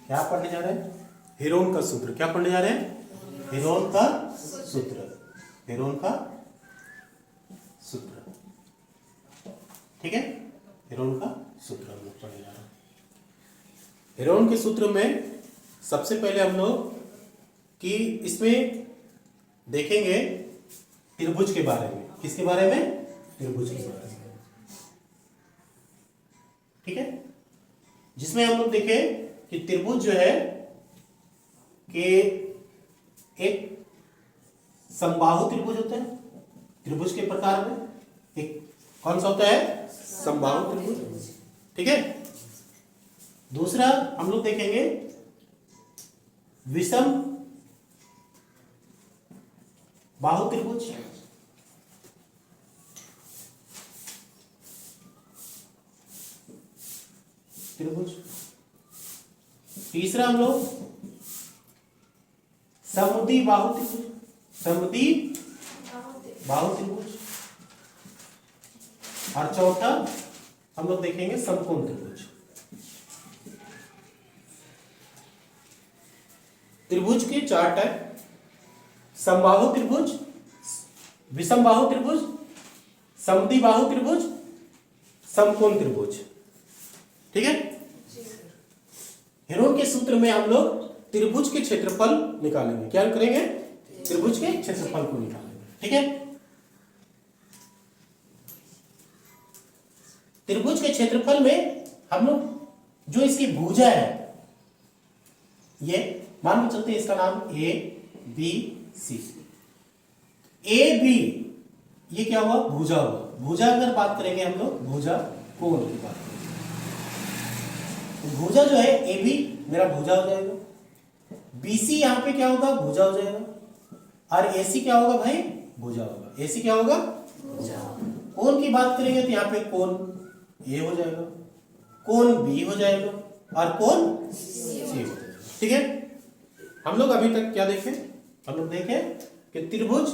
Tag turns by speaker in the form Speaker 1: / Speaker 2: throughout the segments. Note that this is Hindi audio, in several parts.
Speaker 1: क्या पढ़ने जा रहे हैं? हेरोन का सूत्र। क्या पढ़ने जा रहे हैं? हेरोन का सूत्र। हेरोन का सूत्र, ठीक है। हेरोन का सूत्र हम लोग पढ़ने जा रहे हैं। हेरोन के सूत्र में सबसे पहले हम लोग कि इसमें देखेंगे त्रिभुज के बारे में। किसके बारे में? त्रिभुज के बारे में, ठीक है। जिसमें हम लोग देखें कि त्रिभुज जो है कि एक समबाहु त्रिभुज होता है। त्रिभुज के प्रकार में एक कौन सा होता है? समबाहु त्रिभुज, ठीक है। दूसरा हम लोग देखेंगे विषम बाहु त्रिभुज। तीसरा हम लोग समुद्री बाहु त्रिभुज। समुद्री बाहु त्रिभुज। और चौथा हम लोग देखेंगे समकोण त्रिभुज। त्रिभुज के चार टाइप: समबाहु त्रिभुज, विषम बाहु त्रिभुज, समुद्री बाहु त्रिभुज, समकोण त्रिभुज, ठीक है। हेरोन के सूत्र में हम लोग त्रिभुज के क्षेत्रफल निकालेंगे। क्या करेंगे? त्रिभुज के क्षेत्रफल को निकालेंगे, ठीक है। त्रिभुज के क्षेत्रफल में हम लोग जो इसकी भुजा है, ये मान के चलते हैं इसका नाम A B C. A B ये क्या हुआ? भुजा हुआ। भुजा अगर बात करेंगे हम लोग भुजा कोण की बात करेंगे, भुजा जो है ए बी मेरा भुजा हो जाएगा, बीसी यहां पे क्या होगा? भुजा हो जाएगा, और एसी क्या होगा भाई? भुजा होगा। एसी क्या होगा? भुजा। कोण की बात करेंगे तो यहाँ पे कोण ए हो जाएगा, कोण बी हो जाएगा, और कोण सी हो जाएगा, ठीक है। हम लोग अभी तक क्या देखें? हम लोग देखें कि त्रिभुज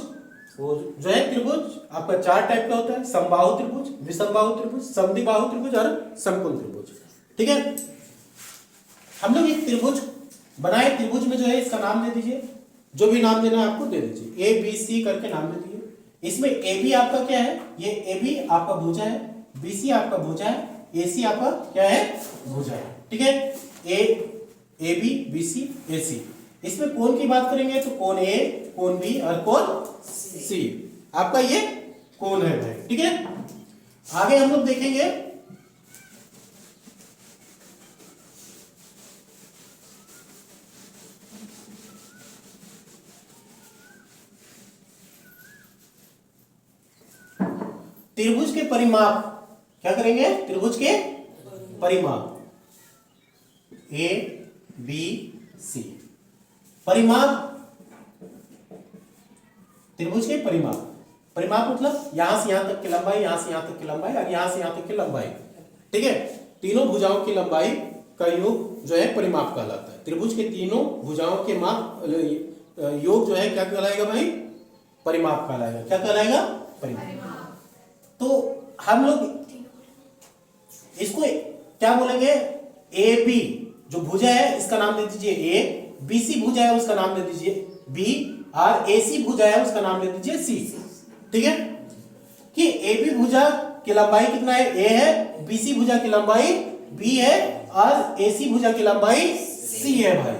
Speaker 1: वो जो है त्रिभुज आपका चार टाइप का होता है: समबाहु त्रिभुज, विषम बाहु त्रिभुज, समुद्री बाहु त्रिभुज और समकोण त्रिभुज, ठीक है। हम लोग एक त्रिभुज बनाए। त्रिभुज में जो है इसका नाम दे दीजिए, जो भी नाम देना है आपको दे दीजिए, ए बी सी करके नाम दे दीजिए। इसमें ए बी आपका क्या है? ये ए बी आपका भुजा है, बी सी आपका भुजा है, ए सी आपका क्या है? भुजा है, ठीक है। ए बी बी सी ए सी। इसमें कोण की बात करेंगे तो कोण ए, कोण बी और कोण सी आपका ये कोण है भाई, ठीक है। आगे हम लोग देखेंगे त्रिभुज के परिमाप। क्या करेंगे? त्रिभुज के परिमाप ए बी सी। परिमाप, त्रिभुज के परिमाप। परिमाप मतलब यहां से यहां तक की लंबाई, यहां से यहां तक की लंबाई और यहां से यहां तक की लंबाई, ठीक है। तीनों भुजाओं की लंबाई का योग जो है परिमाप कहलाता है। त्रिभुज के तीनों भुजाओं के माप योग जो है क्या कहलाएगा भाई? परिमाप कहलाएगा। क्या कहलाएगा? परिमाप। तो हम लोग इसको क्या बोलेंगे? ए बी जो भुजा है इसका नाम दे दीजिए ए, बी सी भुजा है उसका नाम दे दीजिए बी, और ए सी भुजा है उसका नाम दे दीजिए सी, ठीक है। कि ए बी भुजा की लंबाई कितना है? ए है, बी सी भुजा की लंबाई बी है, और ए सी भुजा की लंबाई सी है भाई।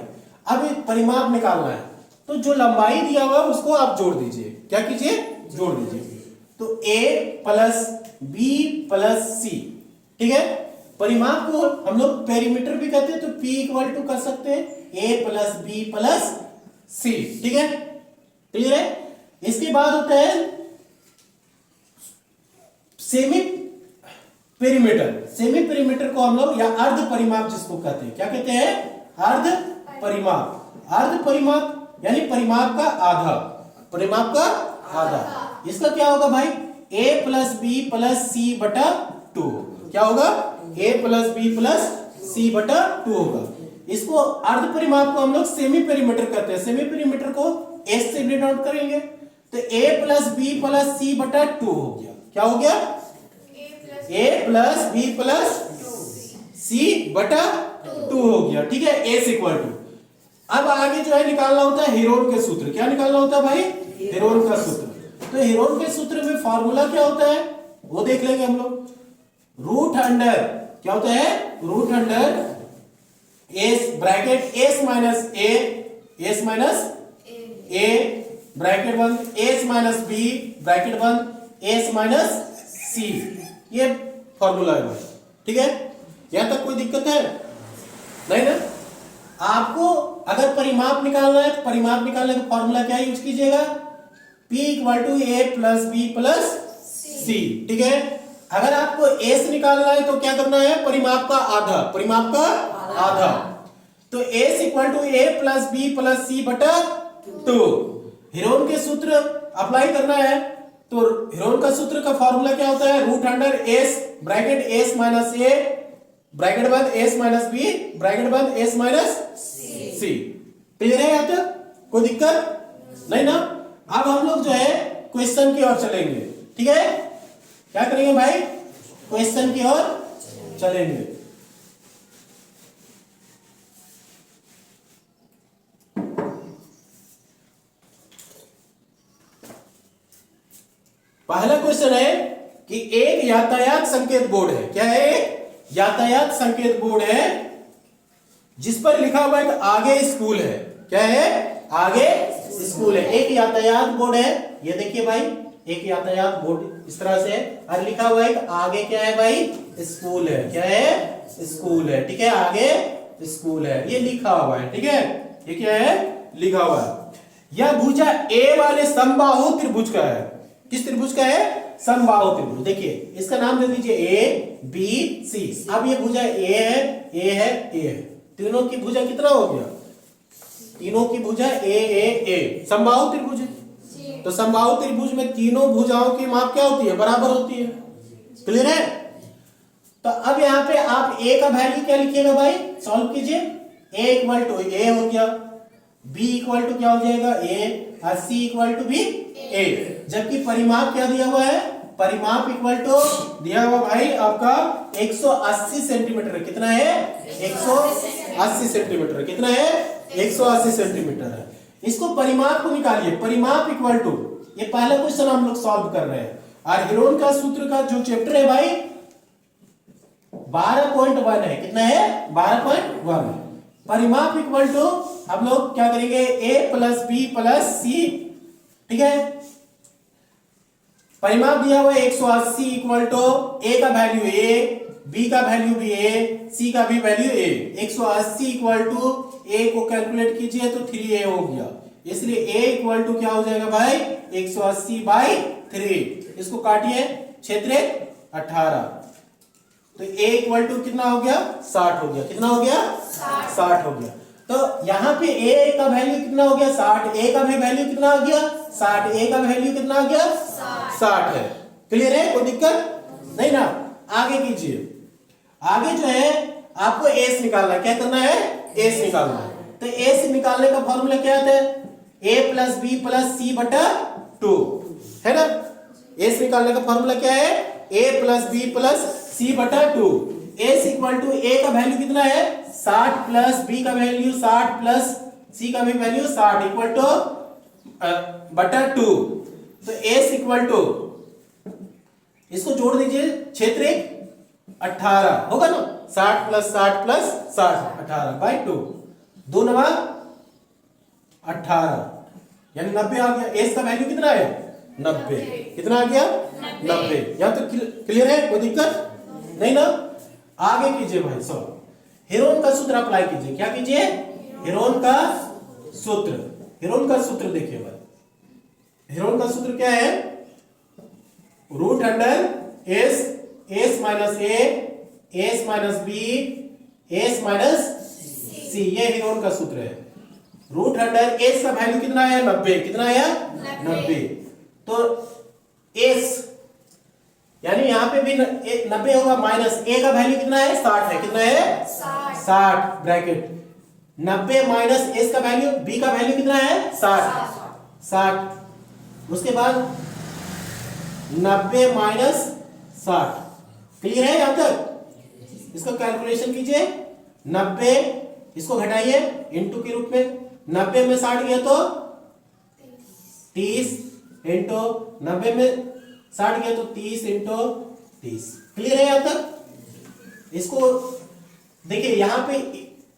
Speaker 1: अब एक परिमाप निकालना है, तो जो लंबाई दिया हुआ उसको आप जोड़ दीजिए। क्या कीजिए? जोड़ दीजिए। तो ए प्लस बी प्लस सी, ठीक है। परिमाप को हम लोग पेरीमीटर भी कहते हैं, तो P इक्वल टू कर सकते हैं ए प्लस बी प्लस सी, ठीक है। क्लियर है? इसके बाद होता है सेमी पेरीमीटर। सेमी पेरीमीटर को हम लोग या अर्ध परिमाप जिसको कहते हैं, क्या कहते हैं? अर्ध परिमाप। अर्ध परिमाप यानी परिमाप का आधा। परिमाप का आधा। इसका क्या होगा भाई? ए प्लस बी प्लस सी बटा 2। क्या होगा? ए प्लस बी प्लस सी बटा 2 होगा। इसको अर्ध परिमाप को हम लोग सेमी पेरीमीटर कहते हैं। सेमी पेरीमीटर को एस से डिनोट करेंगे तो a plus B plus C बटा 2 हो गया। क्या हो गया? a plus B plus C बटा 2 हो गया। ठीक है, एस इक्वल टू। अब आगे जो है निकालना होता है हेरोन के सूत्र। क्या निकालना होता है भाई? हेरोन का सूत्र। तो हेरोन के सूत्र में फॉर्मूला क्या होता है वो देख लेंगे हम लोग। रूट अंडर क्या होता है? Root under S bracket S minus A bracket बंद एस माइनस बी ब्रैकेट बंद एस माइनस सी। ये फॉर्मूला है भाई। ठीक है, यहां तक कोई दिक्कत है? नहीं ना? आपको अगर परिमाप निकालना है तो परिमाप निकालने का फॉर्मूला क्या यूज कीजिएगा? P equal to A plus B plus C. ठीक है, अगर आपको एस निकालना है तो क्या करना है? परिमाप का आधा। परिमाप का आधा तो S equal to A plus B plus C बटा 2। हेरोन के सूत्र अप्लाई करना है तो हेरोन का सूत्र का फॉर्मूला क्या होता है? Root under S bracket S minus A bracket बंद एस माइनस बी ब्रैकेट बंद एस माइनस सी। क्लियर है यहां तक? कोई दिक्कत नहीं ना? अब हम लोग जो है क्वेश्चन की ओर चलेंगे। ठीक है, क्या करेंगे भाई? क्वेश्चन की ओर चलेंगे। पहला क्वेश्चन है कि एक यातायात संकेत बोर्ड है। क्या है? यातायात संकेत बोर्ड है जिस पर लिखा हुआ है कि आगे स्कूल है। क्या है? आगे स्कूल है। एक यातायात बोर्ड है, ये देखिए भाई, एक यातायात बोर्ड इस तरह से और लिखा हुआ है कि आगे क्या है भाई? स्कूल है। क्या है? स्कूल है। ठीक है, आगे स्कूल है, ये लिखा हुआ है। ठीक है, ये क्या है? लिखा हुआ है। यह भुजा ए वाले समबाहु त्रिभुज का है। किस त्रिभुज का है? समबाहु त्रिभुज। देखिए इसका नाम दे दीजिए ए बी सी। अब ये भुजा ए है, ए है, ए है। तीनों की भुजा कितना हो गया? तीनों की भुजा ए समबाहु त्रिभुज है। तो समबाहु त्रिभुज में तीनों भुजाओं की माप क्या होती है? बराबर होती है। क्लियर है? तो अब यहाँ पे आप ए का वैल्यू क्या लिखिएगा भाई? सॉल्व कीजिए। ए इक्वल टू ए हो गया, बी इक्वल टू क्या हो जाएगा? ए, और सी इक्वल टू भी ए। जबकि परिमाप क्या दिया हुआ है? परिमाप इक्वल टू दिया हुआ भाई आपका 180 सेंटीमीटर। कितना है? 180 सेंटीमीटर। कितना है? 180 सेंटीमीटर है। इसको परिमाप को निकालिए। परिमाप इक्वल टू, ये पहला क्वेश्चन हम लोग सॉल्व कर रहे हैं। और हेरोन का सूत्र का जो चैप्टर है भाई 12.1 है। कितना है? 12.1। परिमाप इक्वल टू हम लोग क्या करेंगे? ए प्लस बी प्लस सी। ठीक है, परिमाप दिया हुआ है 180 इक्वल टू ए का वैल्यू ए, बी का वैल्यू भी ए, सी का भी वैल्यू ए। 180 इक्वल टू ए को कैलकुलेट कीजिए तो 3a हो गया। इसलिए a इक्वल टू क्या हो जाएगा भाई? 180/3। इसको काटिए, क्षेत्र 18। तो a इक्वल टू कितना हो गया? 60 हो गया। कितना हो गया? 60 हो गया। तो यहाँ पे a का वैल्यू कितना हो गया? 60। a का भी वैल्यू कितना हो गया? 60। a का वैल्यू कितना हो गया? 60 है। क्लियर है? कोई दिक्कत नहीं ना? आगे कीजिए। आगे जो है आपको एस निकालना है। क्या करना है? एस निकालना है। तो एस निकालने का फॉर्मूला क्या आता है? a plus B plus C बटा 2 है ना? एस निकालने का फॉर्मूला क्या है? a plus B plus C बटा 2। एस इक्वल टू ए का वैल्यू कितना है? 60 प्लस बी का वैल्यू 60 प्लस सी का भी वैल्यू 60 इक्वल टू बटा 2। तो एस इक्वल टू, इसको जोड़ दीजिए, क्षेत्र 18 होगा ना? 60 प्लस 60 प्लस 60 18/2। 2 9 18 यानी 90 आ गया। एस का वैल्यू कितना है? 90। कितना आ गया? 90। यहां तो क्लियर है? कोई दिक्कत नहीं ना? आगे कीजिए भाई सॉल्व। हेरोन का सूत्र अप्लाई कीजिए। क्या कीजिए? हेरोन का सूत्र। हेरोन का सूत्र देखिए भाई, हेरोन का सूत्र क्या है? Root under S minus A, S minus B, S minus C. ये हेरोन का सूत्र है। रूट अंडर एस का वैल्यू कितना है? 90। कितना है? 90। तो एस यानी यहां पे भी 90 होगा, माइनस ए का वैल्यू कितना है? 60 है। कितना है? 60 ब्रैकेट 90 माइनस एस का वैल्यू, बी का वैल्यू कितना है 60। उसके बाद 90 माइनस 60। क्लियर है यहां तक? इसका कैलकुलेशन कीजिए। 90 इसको घटाइए इनटू के रूप में। 90 में 60 गया तो 30 इंटू 90 में 60 गया तो 30 इंटू 30। क्लियर है यहां तक? इसको देखिए यहां पे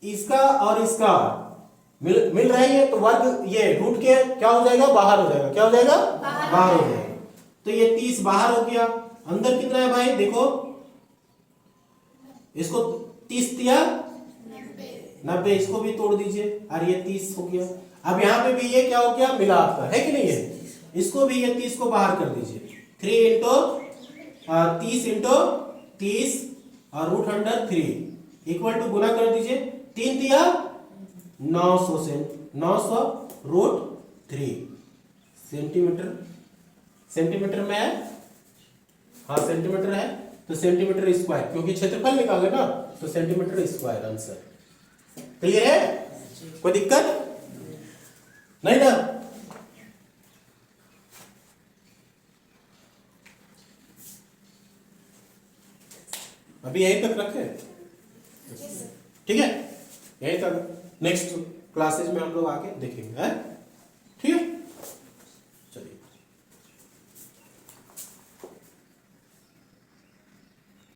Speaker 1: इसका और इसका मिल रही है तो वर्ग ये रूट के क्या हो जाएगा, बाहर हो जाएगा। क्या हो जाएगा? बाहर हो जाएगा। तो ये 30 बाहर हो गया। अंदर कितना है भाई देखो, इसको 30 दिया 90, इसको भी तोड़ दीजिए और ये 30 हो गया। अब यहाँ पे भी ये क्या हो गया, मिला आपका, है कि नहीं है? इसको भी ये 30 को बाहर कर दीजिए। 3 इंटू 30 इंटू 30 और रूट अंडर 3 इक्वल टू गुना कर दीजिए। 3 दिया 900 से 900 रूट 3 सेंटीमीटर। सेंटीमीटर में है, हाँ सेंटीमीटर है तो सेंटीमीटर स्क्वायर, क्योंकि क्षेत्रफल निकाले ना तो सेंटीमीटर स्क्वायर आंसर। क्लियर है? कोई दिक्कत नहीं ना? अभी यहीं तक रखे, ठीक है? यहीं तक। नेक्स्ट क्लासेज में हम लोग आगे देखेंगे, है?